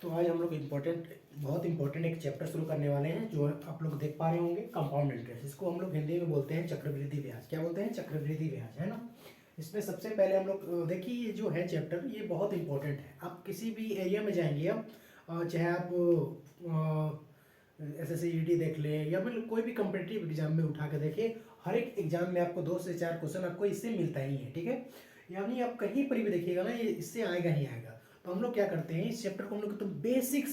तो आज हम लोग बहुत इंपॉर्टेंट एक चैप्टर शुरू करने वाले हैं जो आप लोग देख पा रहे होंगे, कंपाउंड इंटरेस्ट। इसको हम लोग हिंदी में बोलते हैं चक्रवृद्धि ब्याज। क्या बोलते हैं? चक्रवृद्धि ब्याज, है ना। इसमें सबसे पहले हम लोग देखिए, ये जो है चैप्टर ये बहुत इंपॉर्टेंट है। आप किसी भी एरिया में जाएंगे, अब चाहे आप SSC देख लें या मतलब कोई भी कम्पिटिटिव एग्जाम में उठा के देखिए, हर एक एग्जाम में आपको 2 से 4 क्वेश्चन आपको इससे मिलता ही है, ठीक है। यानी आप कहीं पर भी देखिएगा ना, ये इससे आएगा ही आएगा। तो हम लोग क्या करते हैं, इस चैप्टर को हम लोग तो बेसिक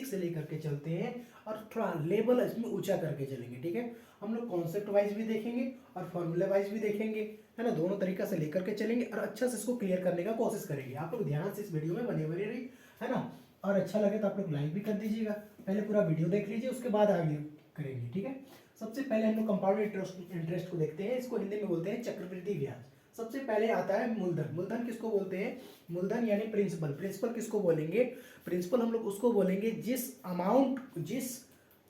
से लेकर के चलते हैं और थोड़ा लेवल इसमें ऊंचा करके चलेंगे, ठीक है। हम लोग कॉन्सेप्ट वाइज भी देखेंगे और फॉर्मूला वाइज भी देखेंगे, है ना। दोनों तरीका से लेकर के चलेंगे और अच्छा से इसको क्लियर करने का कोशिश करेंगे। आप लोग ध्यान से इस वीडियो में बने बने रहिए, है ना। और अच्छा लगे तो आप लोग लाइक भी कर दीजिएगा। पहले पूरा वीडियो देख लीजिए, उसके बाद आगे करेंगे, ठीक है। सबसे पहले हम लोग कंपाउंड इंटरेस्ट को देखते हैं। इसको हिंदी में बोलते हैं चक्रवृद्धि ब्याज। सबसे पहले आता है मूलधन। मूलधन किसको बोलते हैं? मूलधन यानी प्रिंसिपल। प्रिंसिपल किसको बोलेंगे? प्रिंसिपल हम लोग उसको बोलेंगे जिस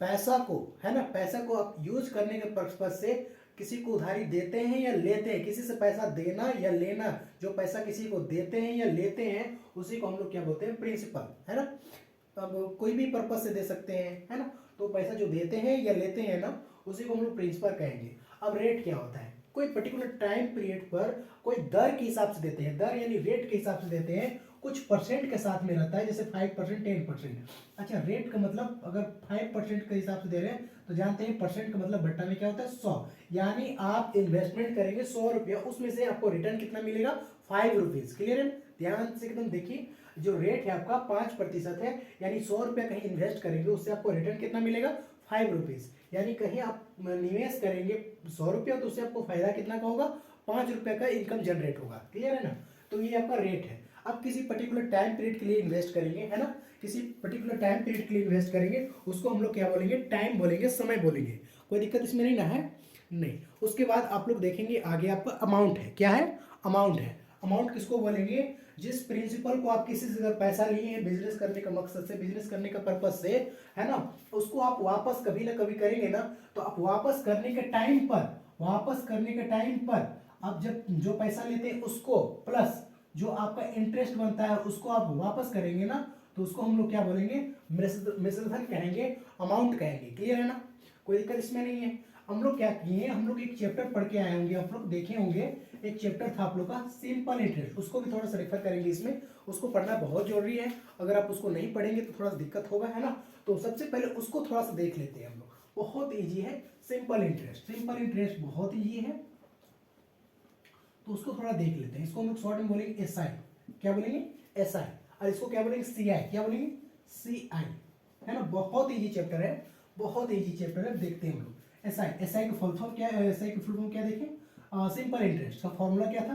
पैसा को, है ना, पैसा को आप यूज करने के पर्पज से किसी को उधारी देते हैं या लेते हैं, किसी से पैसा देना या लेना, जो पैसा किसी को देते हैं या लेते हैं उसी को हम लोग क्या बोलते हैं? प्रिंसिपल, है ना। अब कोई भी पर्पज से दे सकते हैं, है ना। तो पैसा जो देते हैं या लेते हैं ना, उसी को हम लोग प्रिंसिपल कहेंगे। अब रेट क्या होता है? कोई पर्टिकुलर टाइम पीरियड पर कोई दर के हिसाब से देते हैं, दर यानी रेट के हिसाब से देते हैं, कुछ परसेंट के साथ में रहता है, जैसे 5%, 10%। अच्छा, रेट का मतलब अगर 5% के हिसाब से दे रहे हैं तो जानते हैं परसेंट का मतलब बट्टा में क्या होता है? 100। यानी आप इन्वेस्टमेंट करेंगे 100 रुपया, उसमें से आपको रिटर्न कितना मिलेगा? 5 रुपीज। क्लियर है? ध्यान से एकदम देखिए, जो रेट है आपका 5% है, यानी 100 रुपया कहीं इन्वेस्ट करेंगे उससे आपको रिटर्न कितना मिलेगा? 5 रुपीज। यानी कहीं आप निवेश करेंगे 100 रुपया तो उससे आपको फायदा कितना का होगा? 5 रुपये का इनकम जनरेट होगा। क्लियर है ना। तो ये आपका रेट है। आप किसी पर्टिकुलर टाइम पीरियड के लिए इन्वेस्ट करेंगे, है ना, किसी पर्टिकुलर टाइम पीरियड के लिए इन्वेस्ट करेंगे, उसको हम लोग क्या बोलेंगे? टाइम बोलेंगे, समय बोलेंगे। कोई दिक्कत इसमें नहीं ना है? नहीं। उसके बाद आप लोग देखेंगे आगे आपका अमाउंट है। क्या है? अमाउंट है। अमाउंट किसको बोलेंगे? जिस प्रिंसिपल को आप किसी से अगर पैसा लिए हैं बिजनेस करने का मकसद से, बिजनेस करने का पर्पज से, है ना, उसको आप वापस कभी ना कभी करेंगे ना, तो आप वापस करने के टाइम पर आप जब जो पैसा लेते हैं उसको प्लस जो आपका इंटरेस्ट बनता है उसको आप वापस करेंगे ना, तो उसको हम लोग क्या बोलेंगे? मिश्रधन कहेंगे, अमाउंट कहेंगे। क्लियर है ना? कोई दिक्कत इसमें नहीं है। हम लोग क्या किए, हम लोग एक चैप्टर पढ़ के आए होंगे, आप लोग देखे होंगे, एक चैप्टर था आप लोग का सिंपल इंटरेस्ट, उसको भी थोड़ा सा रेफर करेंगे इसमें। उसको पढ़ना बहुत जरूरी है, अगर आप उसको नहीं पढ़ेंगे तो थोड़ा सा दिक्कत होगा, है ना। तो सबसे पहले उसको थोड़ा सा देख लेते हैं हम लोग। बहुत ईजी है सिंपल इंटरेस्ट। सिंपल इंटरेस्ट बहुत ईजी है, तो उसको थोड़ा देख लेते हैं। इसको हम लोग शॉर्ट में बोलेंगे SI। क्या बोलेंगे? SI। और इसको क्या बोलेंगे? CI। क्या बोलेंगे? CI, है ना। बहुत ईजी चैप्टर है, बहुत ईजी चैप्टर है। देखते हैं हम लोग SI का फुल फॉर्म क्या है? SI का फुल फॉर्म क्या देखें? सिंपल इंटरेस्ट का फॉर्मूला क्या था?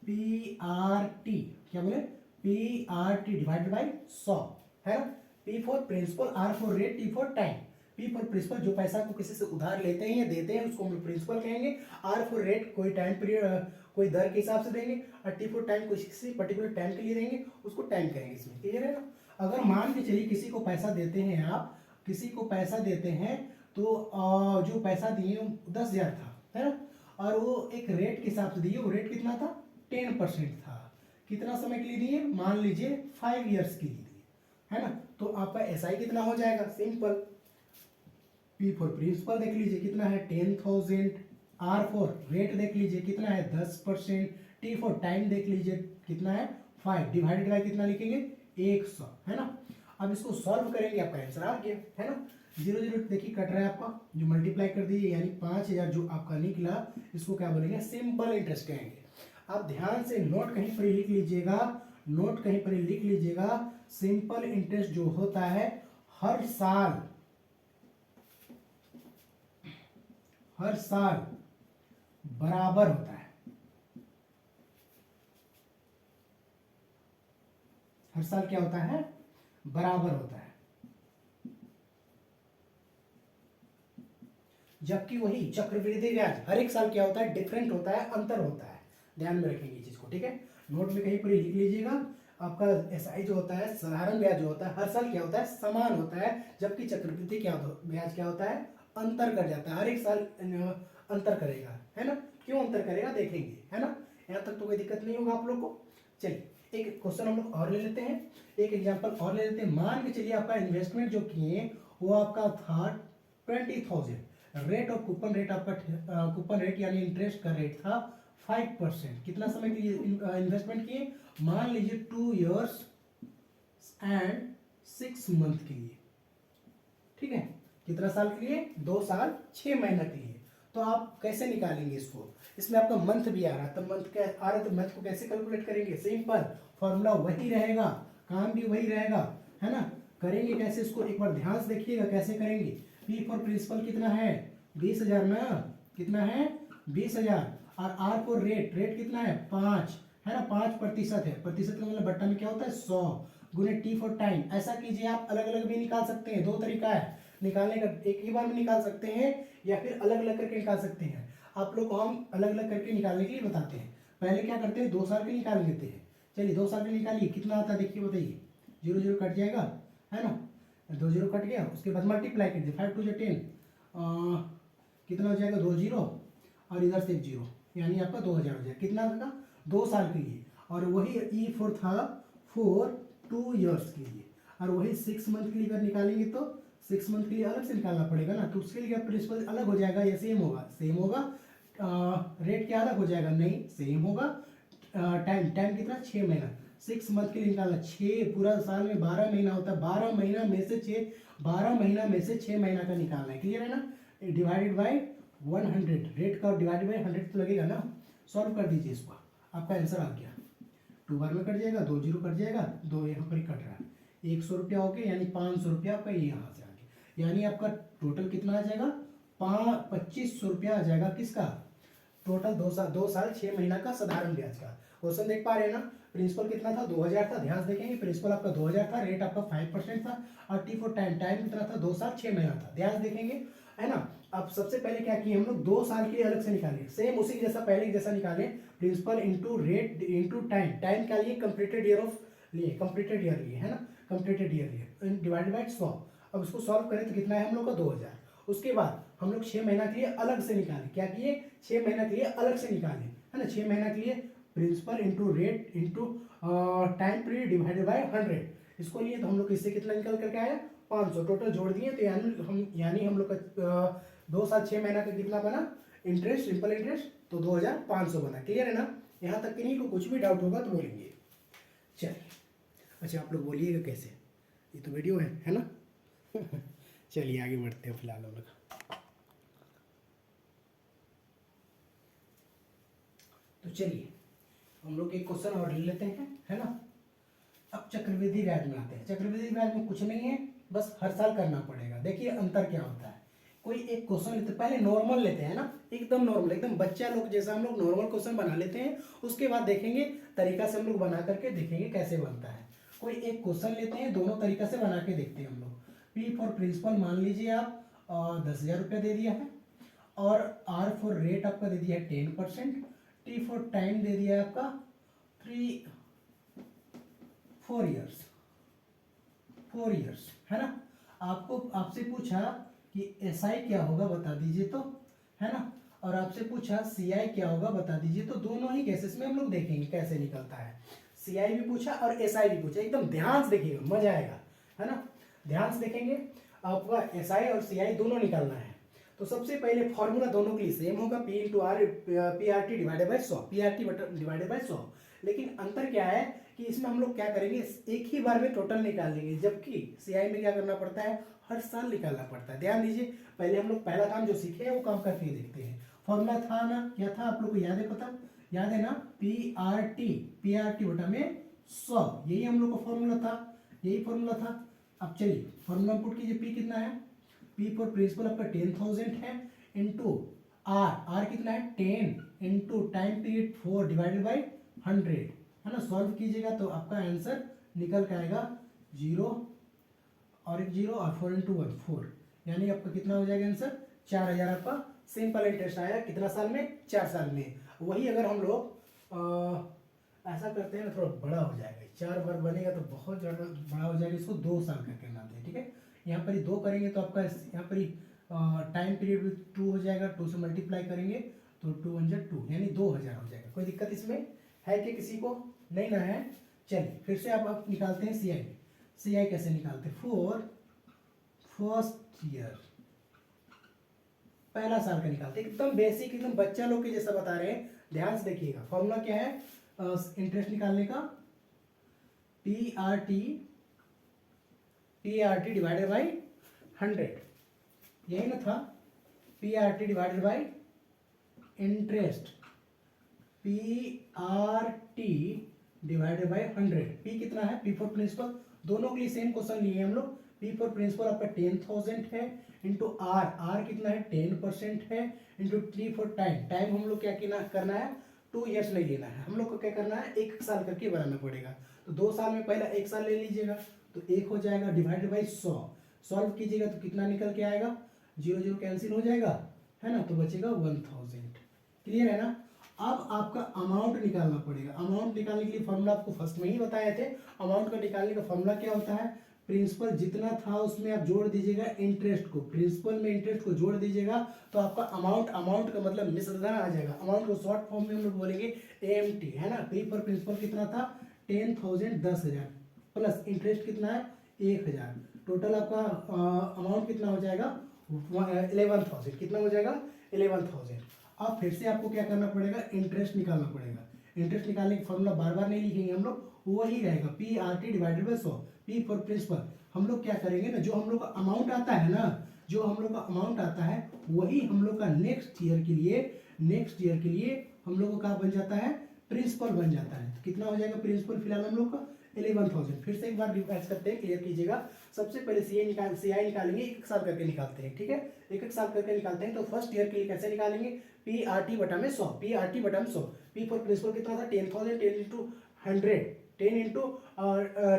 PRT। क्या बोले? PRT डिवाइडेड बाई 100, है ना। P for principal, R for rate, T for time. P for principal, जो पैसा को किसी से उधार लेते हैं या देते हैं उसको हम लोग प्रिंसिपल कहेंगे। R फॉर रेट, कोई टाइम पीरियड कोई दर के हिसाब से देंगे, और T फॉर टाइम, किसी पर्टिकुलर टाइम के लिए देंगे, उसको टाइम कहेंगे इसमें। क्लियर है ना। अगर मान के चलिए किसी को पैसा देते हैं, आप किसी को पैसा देते हैं, तो जो पैसा दिए 10,000 था, है ना, और वो एक रेट के हिसाब से दिए। वो रेट कितना था? 10% था। कितना समय के लिए दिए? मान लीजिए 5 ईयर्स के लिए दिए, है ना। तो आपका SI कितना हो जाएगा? सिंपल, P फॉर प्रिंसिपल देख लीजिए कितना है? 10,000। R फॉर रेट देख लीजिए कितना है? 10%। T फॉर टाइम देख लीजिए कितना है? 5 डिवाइडेड बाय कितना लिखेंगे? 100, है ना। अब इसको सॉल्व करेंगे, आपका आंसर आ गया, है ना। 0 0 देखिए कट रहा है आपका, जो मल्टीप्लाई कर दिए, यानी 5,000 जो आपका निकला, इसको क्या बोलेंगे? सिंपल इंटरेस्ट कहेंगे। आप ध्यान से नोट कहीं पर लिख लीजिएगा, नोट कहीं पर लिख लीजिएगा। सिंपल इंटरेस्ट जो होता है हर साल बराबर होता है। हर साल क्या होता है? बराबर होता है। जबकि वही चक्रवृद्धि ब्याज हर एक साल क्या होता है? डिफरेंट होता है, अंतर होता है। ध्यान में रखेंगे इस चीज को, ठीक है। नोट में कहीं पर लिख लीजिएगा। आपका SI जो होता है, साधारण ब्याज जो होता है, हर साल क्या होता है? समान होता है। जबकि चक्रवृद्धि ब्याज क्या होता है? अंतर कर जाता है, हर एक साल अंतर करेगा, है ना। क्यों अंतर करेगा देखेंगे, है ना। यहाँ तक तो कोई दिक्कत नहीं होगा आप लोग को। चलिए एक क्वेश्चन हम लोग और ले लेते हैं, एक एग्जांपल और ले लेते हैं। मान के चलिए आपका इन्वेस्टमेंट जो किए वो आपका था 20,000, रेट ऑफ कूपन रेट आपका कूपन रेट यानी इंटरेस्ट का रेट था 5%। कितना समय के लिए इन्वेस्टमेंट किए? मान लीजिए 2 years एंड 6 month के लिए, ठीक है। कितना साल के लिए? 2 साल 6 महीना के लिए। तो आप कैसे निकालेंगे इसको? इसमें आपका मंथ भी आ रहा है, तो मंथ क्या आ रहा है, तो मंथ को कैसे कैलकुलेट करेंगे? सिंपल फॉर्मूला वही रहेगा, काम भी वही रहेगा, है ना। करेंगे कैसे इसको एक बार ध्यान से देखिएगा कैसे करेंगे। पी फॉर प्रिंसिपल कितना है? 20,000 ना, कितना है? 20,000। और आर फॉर रेट, रेट कितना है? 5 है ना, 5% है। प्रतिशत का मतलब बट्टा में क्या होता है? 100 गुने टी फॉर टाइम। ऐसा कीजिए आप अलग अलग भी निकाल सकते हैं, दो तरीका है निकालने का, एक ही बार में निकाल सकते हैं या फिर अलग अलग करके निकाल सकते हैं। आप लोग को हम अलग अलग करके निकालने के लिए बताते हैं। पहले क्या करते हैं, 2 साल के निकाल लेते हैं। चलिए 2 साल के निकालिए, कितना आता है देखिए, बताइए। 0 0 कट जाएगा, है ना, 2 0 कट गया। उसके बाद मल्टीप्लाई कीजिए, 5 2 10, कितना हो जाएगा? 2 0 और इधर से 1 0, यानी आपका 2,000 हो जाएगा। कितना का? 2 साल के लिए। और वही ई फोर था फॉर 2 years के लिए। और वही 6 month के लिए अगर निकालेंगे तो 6 month के लिए अलग से निकालना पड़ेगा ना, तो उसके लिए प्रिंसिपल अलग हो जाएगा या सेम होगा? सेम होगा। रेट क्या अलग हो जाएगा? नहीं, सेम होगा। टाइम, टाइम कितना? 6 महीना। 6 month के लिए निकालना, 6 पूरा साल में 12 महीना होता है, 12 महीना में से 6 महीना का निकालना है। क्लियर है ना। डिवाइडेड बाई 100, रेट का डिवाइडेड बाई 100 तो लगेगा ना। सॉल्व कर दीजिए इसको, आपका आंसर आ गया। 2 बार में कट जाएगा, 2 0 कट जाएगा, 2 यहाँ पर ही कट रहा है। 100 रुपया हो गया, यानी 500 रुपया आपका यहाँ से आ गया। यानी आपका टोटल कितना आ जाएगा? 2500 रुपया आ जाएगा। किसका? टोटल 2 साल 6 महीना का साधारण ब्याज का। क्वेश्चन देख पा रहे हैं ना। प्रिंसिपल कितना था? 2,000 था। ध्यान से देखेंगे, प्रिंसिपल आपका 2,000 था, रेट आपका 5% था, और टी फॉर टाइम, टाइम कितना था? 2 साल 6 महीना था। ध्यान से देखेंगे, है ना। अब सबसे पहले क्या किए हम लोग? 2 साल के लिए अलग से निकाले, सेम उसी जैसा पहले जैसा निकाले। Principal into rate into time, time का लिए कंप्लीटेड ईयर ऑफ लिए, कंप्लीटेड ईयर लिए, है ना, कंप्लीटेड ईयर लिए, डिवाइडेड बाई 100। अब उसको सॉल्व करें तो कितना है हम लोग का? 2,000। उसके बाद हम लोग 6 महीना के लिए अलग से निकाले। क्या किए? 6 महीना के लिए अलग से निकाले, है ना। 6 महीना के लिए principal into rate into time period divided by 100। इसको लिए तो हम लोग इससे कितना निकल करके आया? 500। टोटल जोड़ दिए तो यानी हम लोग का 2 साल 6 महीना का कितना बना? इंटरेस्ट, सिंपल इंटरेस्ट, तो 2,500 बना। क्लियर है ना। यहाँ तक कि नहीं को कुछ भी डाउट होगा तो बोलेंगे। चलिए, अच्छा आप लोग बोलिएगा कैसे, ये तो वीडियो है ना। चलिए आगे बढ़ते हैं फिलहाल हम लोग। तो चलिए हम लोग एक क्वेश्चन और ले लेते हैं, है ना। अब चक्रवृद्धि ब्याज में आते हैं। चक्रवृद्धि ब्याज में कुछ नहीं है, बस हर साल करना पड़ेगा। देखिए अंतर क्या होता है। कोई एक क्वेश्चन लेते, पहले नॉर्मल लेते हैं ना, एकदम नॉर्मल, एकदम बच्चा लोग जैसा हम लोग नॉर्मल क्वेश्चन बना लेते हैं। उसके बाद देखेंगे तरीका से हम लोग बना करके देखेंगे कैसे बनता है। कोई एक क्वेश्चन लेते हैं, दोनों तरीका से बना के देखते हैं हम लोग। पी फॉर प्रिंसिपल मान लीजिए आप 10,000 रुपया दे दिया है, और आर फॉर रेट आपका दे दिया है 10%, टी फॉर टाइम दे दिया है आपका 4 years, 4 years, है ना। आपको आपसे पूछा कि एस आई क्या होगा बता दीजिए तो, है ना, और आपसे पूछा सी आई क्या होगा बता दीजिए तो। दोनों ही केसेस में हम लोग देखेंगे कैसे निकलता है। सी आई भी पूछा और एस आई भी पूछा, एकदम ध्यान से देखिएगा, मजा आएगा, है ना। ध्यान से देखेंगे, आपका एस आई और सी आई दोनों निकालना है। तो सबसे पहले फॉर्मूला दोनों के लिए सेम होगा, P into R P R T divided by 100, P R T divided by 100। लेकिन अंतर क्या है कि इसमें हम लोग क्या करेंगे, एक ही बार में टोटल निकाल लेंगे, जबकि सीआई में क्या करना पड़ता है? हर साल निकालना पड़ता है। ध्यान दीजिए, पहले हम लोग पहला काम जो सीखे हैं वो काम करके देखते हैं। फॉर्मूला था ना, क्या था आप लोग को याद है? पता याद है ना, पी आर टी बटा में 100, यही हम लोग का फॉर्मूला था, यही फॉर्मूला था। अब चलिए फॉर्मूला पुट कीजिए। पी कितना है? पी फॉर प्रिंसिपल आपका 10,000 है, इंटू आर कितना है? 10 into time period 4 divided by 100, है ना। सॉल्व कीजिएगा तो आपका आंसर निकल के आएगा 0 और 1 0 और 4 इंटू 1 4, यानी आपका कितना हो जाएगा आंसर? 4,000 आपका सिंपल इंटरेस्ट आया। कितना साल में? 4 साल में। वही अगर हम लोग ऐसा करते हैं ना, थोड़ा बड़ा हो जाएगा, 4 बार बनेगा तो बहुत ज़्यादा बड़ा हो जाएगा। इसको 2 साल करके नाम दें, ठीक है। यहाँ पर ही 2 करेंगे तो आपका यहाँ पर ही टाइम पीरियड भी 2 हो जाएगा, 2 से मल्टीप्लाई करेंगे तो 2 1 2, यानी 2,000 हो जाएगा। कोई दिक्कत इसमें है कि किसी को नहीं ना है? चलिए फिर से आप निकालते हैं सीआई में। सीआई कैसे निकालते हैं? फॉर फर्स्ट ईयर, पहला साल का निकालते हैं, एकदम बेसिक, एकदम बच्चा लोग के जैसा बता रहे हैं, ध्यान से देखिएगा। फॉर्मूला क्या है इंटरेस्ट निकालने का? P R T divided by 100, यही ना था? P R T divided by interest, P R T divided by 100। P कितना है? पी फॉर प्रिंसिपल, दोनों के लिए सेम क्वेश्चन लिए हम लोग। पी फॉर प्रिंसिपल आपका 10,000 है, इंटू आर, आर कितना है? 10% है, into T for time, time हम लोग क्या करना है? 2 ईयर्स नहीं लेना है हम लोग को, क्या करना है? 1 साल करके बनाना पड़ेगा। तो 2 साल में पहला 1 साल ले लीजिएगा, तो 1 हो जाएगा, डिवाइडेड बाई 100, सॉल्व कीजिएगा तो कितना निकल के आएगा? 0 0 कैंसिल हो जाएगा, है ना, तो बचेगा 1000। क्लियर है ना? अब आपका अमाउंट निकालना पड़ेगा। अमाउंट निकालने के लिए फॉर्मूला आपको फर्स्ट में ही बताए थे। अमाउंट को निकालने का फॉर्मूला क्या होता है? प्रिंसिपल जितना था उसमें आप जोड़ दीजिएगा इंटरेस्ट को, प्रिंसिपल में इंटरेस्ट को जोड़ दीजिएगा, तो आपका अमाउंट का मतलब मिश्रधन आ जाएगा। अमाउंट को शॉर्ट फॉर्म में हम लोग बोलेंगे AMT, है ना। पी पर प्रिंसिपल कितना था? 10,000, 10,000 प्लस इंटरेस्ट कितना है? 1,000। टोटल आपका अमाउंट कितना हो जाएगा? 11,000। कितना हो जाएगा? 11,000। अब फिर से आपको क्या करना पड़ेगा? इंटरेस्ट निकालना पड़ेगा। इंटरेस्ट निकालने की फॉर्मूला बार बार नहीं लिखेंगे हम लोग, वही रहेगा, P R T divided by 100। P for principal हम लोग क्या करेंगे ना, जो हम लोग का अमाउंट आता है ना, जो हम लोग का अमाउंट आता है वही हम लोग का नेक्स्ट ईयर के लिए हम लोग का बन जाता है? प्रिंसिपल बन जाता है। तो कितना हो जाएगा प्रिंसिपल फिलहाल हम लोग का? 11,000। फिर से एक बार रिवाइज करते हैं, क्लियर कीजिएगा। सबसे पहले सीआई निकालेंगे, 1 साल करके निकालते हैं, ठीक है? 1 साल करके निकालते हैं। तो फर्स्ट ईयर के लिए कैसे निकालेंगे? पी आर टी बटा में 100, पी आर टी बटा में 100। पी फॉर प्रिंसिपल कितना था? 10,000, 10 इंटू 100, 10 इंटू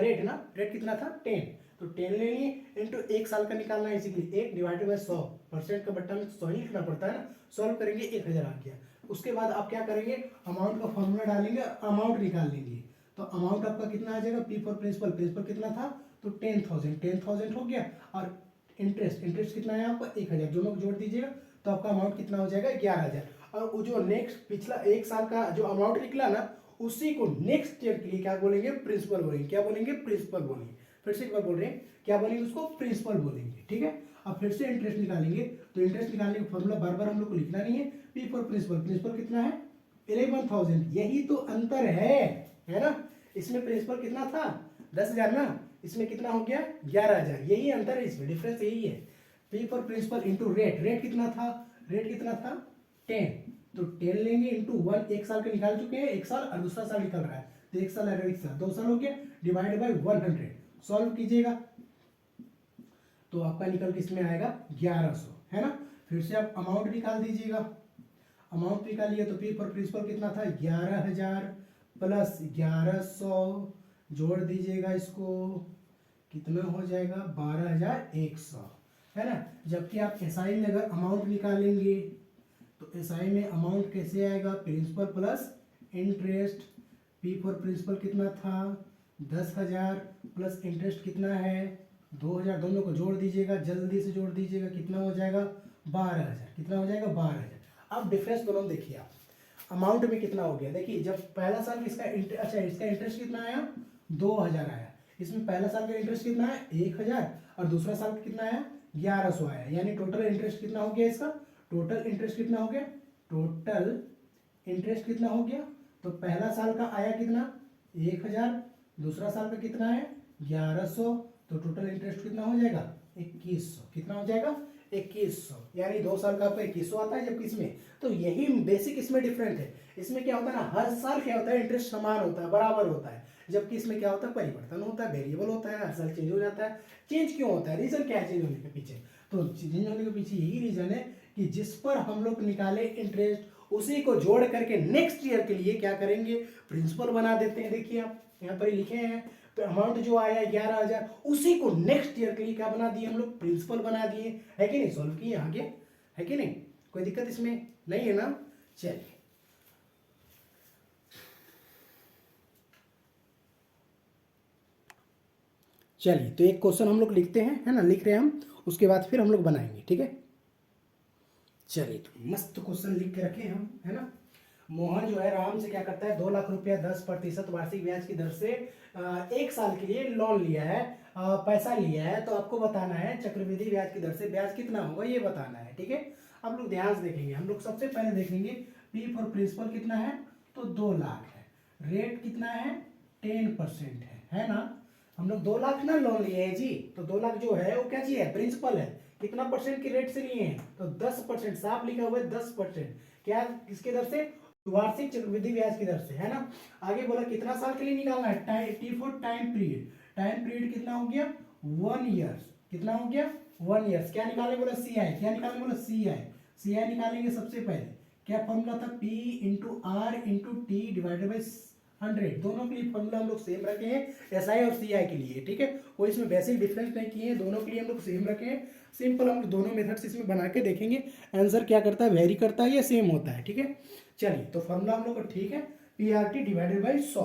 रेट ना, रेट कितना था? 10, तो 10 ले लिए, इंटू 1 साल का निकालना है, इसीलिए 1 डिवाइडेड बाई 100%, का बट्टा में 100 ही लिखना पड़ता है ना। सॉल्व करेंगे 1000 आ गया। उसके बाद आप क्या करेंगे? अमाउंट का फॉर्मूला डालेंगे, अमाउंट निकाल लेंगे। तो अमाउंट आपका कितना आ जाएगा? पी फॉर प्रिंसिपल, प्रिंसिपल कितना था? तो 10,000 हो गया, और इंटरेस्ट कितना है आपका? 1,000, दोनों को जोड़ दीजिएगा तो आपका अमाउंट कितना हो जाएगा? 11,000। और वो जो नेक्स्ट पिछला 1 साल का जो अमाउंट निकला ना, उसी को नेक्स्ट ईयर के लिए क्या बोलेंगे? प्रिंसिपल बोलेंगे। क्या बोलेंगे? प्रिंसिपल बोलेंगे। फिर से एक बार बोल रहे हैं, क्या बोलेंगे उसको? प्रिंसिपल बोलेंगे, ठीक है? अब फिर से इंटरेस्ट निकालेंगे, तो इंटरेस्ट निकालने का फॉर्मूला बार बार हम लोग को लिखना नहीं है। पी फॉर प्रिंसिपल, प्रिंसिपल कितना है? 11,000। यही तो अंतर है ना? इसमें प्रिंसिपल कितना था? 10,000 ना, इसमें कितना हो गया? 11,000। यही अंतर है, इसमें डिफरेंस यही है। P for principal into rate, rate कितना था? रेट कितना था? 10, तो 10 लेंगे इंटू 1, 1 साल का निकाल चुके हैं, 1 साल, और दूसरा साल निकल रहा है, तो 1 साल और 1 साल, 2 साल हो गया, डिवाइड बाई 100। सॉल्व कीजिएगा तो आपका निकल के इसमें आएगा 1100, है ना। फिर से आप अमाउंट निकाल दीजिएगा। अमाउंट निकालिए तो पी फॉर प्रिंसिपल कितना था? 11,000 प्लस 1100, जोड़ दीजिएगा इसको, कितना हो जाएगा? 12,100, है ना। जबकि आप एसआई में अगर अमाउंट निकालेंगे तो एसआई में अमाउंट कैसे आएगा? Principal plus interest. P for principal कितना था? 10,000 प्लस इंटरेस्ट कितना है? 2,000, दोनों को जोड़ दीजिएगा, जल्दी से जोड़ दीजिएगा, कितना हो जाएगा? 12,000। कितना हो जाएगा? 12,000। अब डिफरेंस दोनों देखिए आप, अमाउंट में कितना हो गया? देखिए, जब पहला साल इसका इसका इंटरेस्ट कितना आया? 2,000 आया। इसमें पहला साल का इंटरेस्ट कितना है? 1,000, और दूसरा साल का कितना आया? 1100 आया। यानी टोटल इंटरेस्ट कितना हो गया इसका? टोटल इंटरेस्ट कितना हो गया? टोटल इंटरेस्ट कितना हो गया? तो पहला साल का आया कितना? 1,000, दूसरा साल का कितना है? 1100, तो टोटल इंटरेस्ट कितना हो जाएगा? 2,100। कितना हो जाएगा? 2,100। यानी 2 साल का आपका 2,100 आता है, जबकि इसमें तो यही बेसिक इसमें डिफरेंट है। इसमें क्या होता है ना, हर साल क्या होता है? इंटरेस्ट समान होता है, बराबर होता है, जबकि इसमें क्या होता है? परिवर्तन होता है, वेरिएबल होता है, हर साल चेंज हो जाता है। चेंज क्यों होता है? रीजन क्या है चेंज होने के पीछे? तो चेंज होने के पीछे यही रीजन है कि जिस पर हम लोग निकाले इंटरेस्ट, उसी को जोड़ करके नेक्स्ट ईयर के लिए क्या करेंगे? प्रिंसिपल बना देते हैं। देखिए आप यहाँ पर लिखे हैं, तो अमाउंट जो आया 11,000, उसी को नेक्स्ट ईयर के लिए क्या बना दिए हम लोग? प्रिंसिपल बना दिए, है कि नहीं? सॉल्व किए, आगे है कि नहीं? कोई दिक्कत इसमें नहीं है ना। चलिए, तो एक क्वेश्चन हम लोग लिखते हैं, है ना, लिख रहे हैं हम, उसके बाद फिर हम लोग बनाएंगे, ठीक है। चलिए, तो मस्त क्वेश्चन लिख के रखे हम, है ना। मोहन जो है राम से क्या करता है, 2 लाख रुपया 10% वार्षिक ब्याज की दर से 1 साल के लिए लोन लिया है, पैसा लिया है। तो आपको बताना है चक्रवृद्धि ब्याज की दर से ब्याज कितना होगा ये बताना है, ठीक है। हम लोग ध्यान से देखेंगे, हम लोग सबसे पहले देखेंगे पी फॉर प्रिंसिपल कितना है, तो 2 लाख है, रेट कितना है 10% है ना। हम लोग 2 लाख ना लोन लिए हैं जी, तो 2 लाख जो है वो क्या चीज है, प्रिंसिपल है। कितना परसेंट की रेट से लिए हैं, तो 10%, साफ लिखा हुआ है 10%। क्या, किसके दर से, वार्षिक चक्रवृद्धि ब्याज की दर से, है ना। आगे बोला कितना साल के लिए निकालना है, time T for time period, time period कितना हो गया 1 ईयर्स, कितना हो गया 1 ईयर्स। क्या निकालने बोला सी आई, क्या निकालने बोला सी आई, सी आई निकालेंगे सबसे पहले। क्या फॉर्मूला था, P into R into T divided by 100, दोनों के लिए फॉर्मूला हम लोग सेम रखे हैं एसआई और सीआई के लिए, ठीक है। कोई इसमें बेसिक डिफरेंस नहीं किए हैं, दोनों के लिए हम लोग सेम रखे हैं। सिंपल हम दोनों मेथड्स इसमें बना के देखेंगे आंसर क्या करता है, वेरी करता है या सेम होता है, ठीक है। चलिए तो फॉर्मूला हम लोग का ठीक है, P R T divided by 100।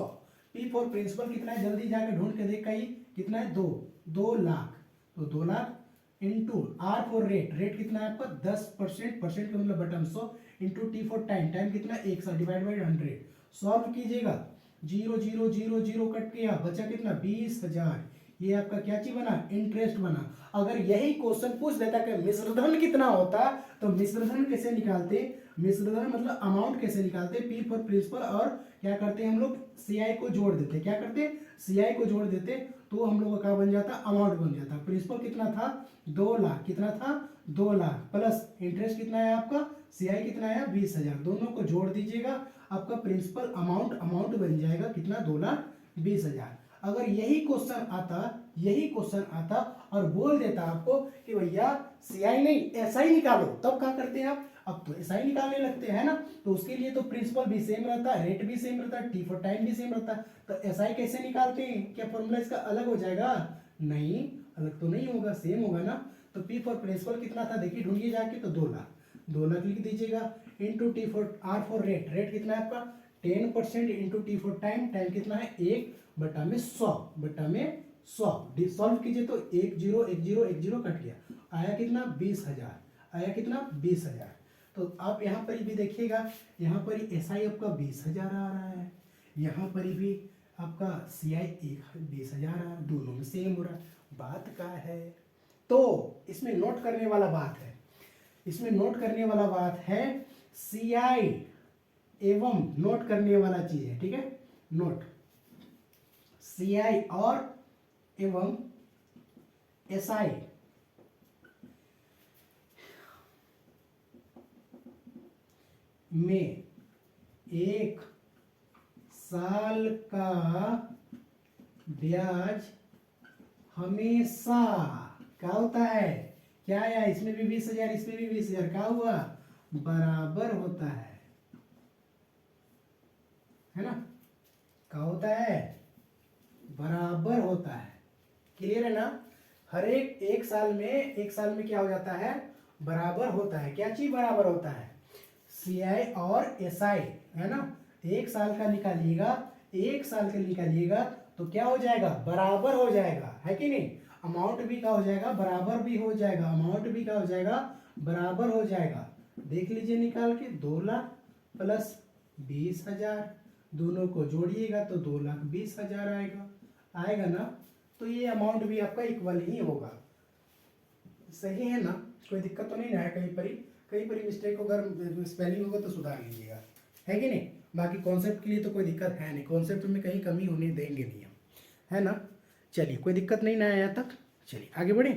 P for principal कितना है, जल्दी जाकर ढूंढ के देख, ही कितना है 2 लाख, तो 2 lakh into R for rate, rate कितना है आपका 10%, परसेंट का मतलब बटन 100 into T for time, time कितना 1 साल डिवाइड बाई 100। सॉल्व कीजिएगा, 0 0 0 0 कट गया, बचा कितना 20,000। ये आपका क्या चीज बना, इंटरेस्ट बना। अगर यही क्वेश्चन पूछ देता कि मिश्रधन कितना होता, तो मिश्रधन कैसे निकालते, मिश्रधन मतलब अमाउंट कैसे निकालते, पी फॉर प्रिंसिपल और क्या करते हैं हम लोग सीआई को जोड़ देते, क्या करते सीआई को जोड़ देते, तो हम लोग का क्या बन जाता, अमाउंट बन जाता। प्रिंसिपल कितना था 2 लाख, कितना था 2 लाख, प्लस इंटरेस्ट कितना है आपका, सीआई कितना है 20,000, दोनों को जोड़ दीजिएगा, आपका प्रिंसिपल अमाउंट बन जाएगा कितना 2,20,000। अगर यही क्वेश्चन आता, यही क्वेश्चन आता और बोल देता आपको कि भैया सीआई नहीं एसआई निकालो, तब क्या करते हैं आप, अब तो एसआई निकालने लगते हैं ना। तो उसके लिए तो प्रिंसिपल भी सेम रहता है, रेट भी सेम रहता है, टी फॉर टाइम भी सेम रहता है। तो एसआई कैसे निकालते हैं, क्या फॉर्मूला इसका अलग हो जाएगा, नहीं अलग तो नहीं होगा, सेम होगा ना। तो पी फॉर प्रिंसिपल कितना था देखिए ढूंढिए जाके, तो 2 लाख, 2 लाख लिख दीजिएगा into T for R for rate, rate कितना है आपका 10% into T for time, time कितना है 1/100, बटा में 100। सॉल्व कीजिए तो 1 0 1 0 1 0 कट गया, आया कितना 20,000, आया कितना 20,000। तो आप यहाँ पर भी देखिएगा, यहाँ पर एस आई आपका 20,000 आ रहा है, यहाँ पर भी आपका सी आई 20,000 आ रहा है, दोनों में सेम हो रहा है। बात का है, तो इसमें नोट करने वाला बात है, इसमें नोट करने वाला बात है सी आई एवं नोट करने वाला चीज है, ठीक है। नोट सी आई और एवं एस आई में 1 साल का ब्याज हमेशा क्या होता है, क्या आया, इसमें भी 20,000 इसमें भी 20,000, क्या हुआ बराबर होता है ना। क्या होता है, बराबर होता है, क्लियर है ना। हर एक साल में क्या हो जाता है, बराबर होता है। क्या चीज बराबर होता है, सी आई और एस आई, है ना। 1 साल का निकालिएगा, 1 साल का निकालिएगा तो क्या हो जाएगा, बराबर हो जाएगा, है कि नहीं। अमाउंट भी क्या हो जाएगा, बराबर भी हो जाएगा, अमाउंट भी क्या हो जाएगा, बराबर हो जाएगा। देख लीजिए निकाल के, 2 लाख प्लस 20,000, दोनों को जोड़िएगा तो 2,20,000 आएगा, आएगा ना। तो ये अमाउंट भी आपका इक्वल ही होगा, सही है ना, कोई दिक्कत तो नहीं ना है। कहीं पर मिस्टेक अगर स्पेलिंग होगा तो सुधार लीजिएगा, है कि नहीं। बाकी कॉन्सेप्ट के लिए तो कोई दिक्कत है नहीं, कॉन्सेप्ट में कहीं कमी होने देंगे नहीं हम, है ना। चलिए कोई दिक्कत नहीं ना है यहाँ तक, चलिए आगे बढ़े।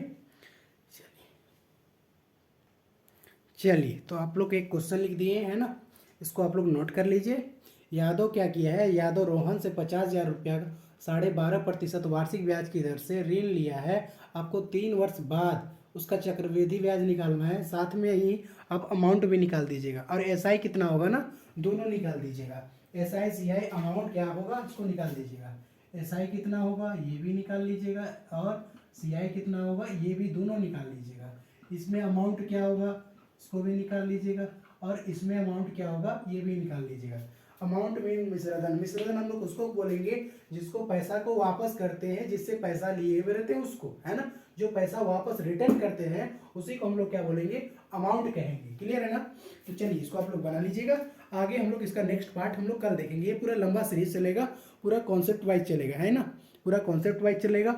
चलिए तो आप लोग एक क्वेश्चन लिख दिए है ना, इसको आप लोग नोट कर लीजिए। यादव क्या किया है, यादव रोहन से 50,000 रुपया 12.5% वार्षिक ब्याज की दर से ऋण लिया है। आपको 3 वर्ष बाद उसका चक्रवृद्धि ब्याज निकालना है, साथ में ही आप अमाउंट भी निकाल दीजिएगा, और एस आई कितना होगा ना, दोनों निकाल दीजिएगा। S I C I amount क्या होगा उसको निकाल दीजिएगा, एस आई कितना होगा ये भी निकाल लीजिएगा, और सी आई कितना होगा ये भी दोनों निकाल लीजिएगा। इसमें अमाउंट क्या होगा इसको भी निकाल लीजिएगा, और इसमें अमाउंट क्या होगा ये भी निकाल लीजिएगा। अमाउंट मीन मिश्रधन, मिश्रधन हम लोग उसको बोलेंगे जिसको पैसा को वापस करते हैं, जिससे पैसा लिए हुए रहते हैं उसको, है ना। जो पैसा वापस रिटर्न करते हैं उसी को हम लोग क्या बोलेंगे, अमाउंट कहेंगे, क्लियर है ना। तो चलिए इसको आप लोग बना लीजिएगा। आगे हम लोग इसका नेक्स्ट पार्ट हम लोग कल देखेंगे। ये पूरा लंबा सीरीज चलेगा, पूरा कॉन्सेप्ट वाइज चलेगा, है ना, पूरा कॉन्सेप्ट वाइज चलेगा,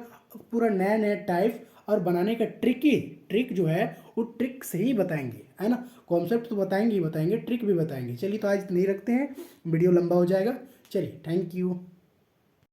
पूरा नया नया टाइप और बनाने का ट्रिक जो है वो ट्रिक से ही बताएंगे, है ना। कॉन्सेप्ट तो बताएंगे ही बताएंगे, ट्रिक भी बताएंगे। चलिए तो आज नहीं रखते हैं, वीडियो लंबा हो जाएगा। चलिए, थैंक यू।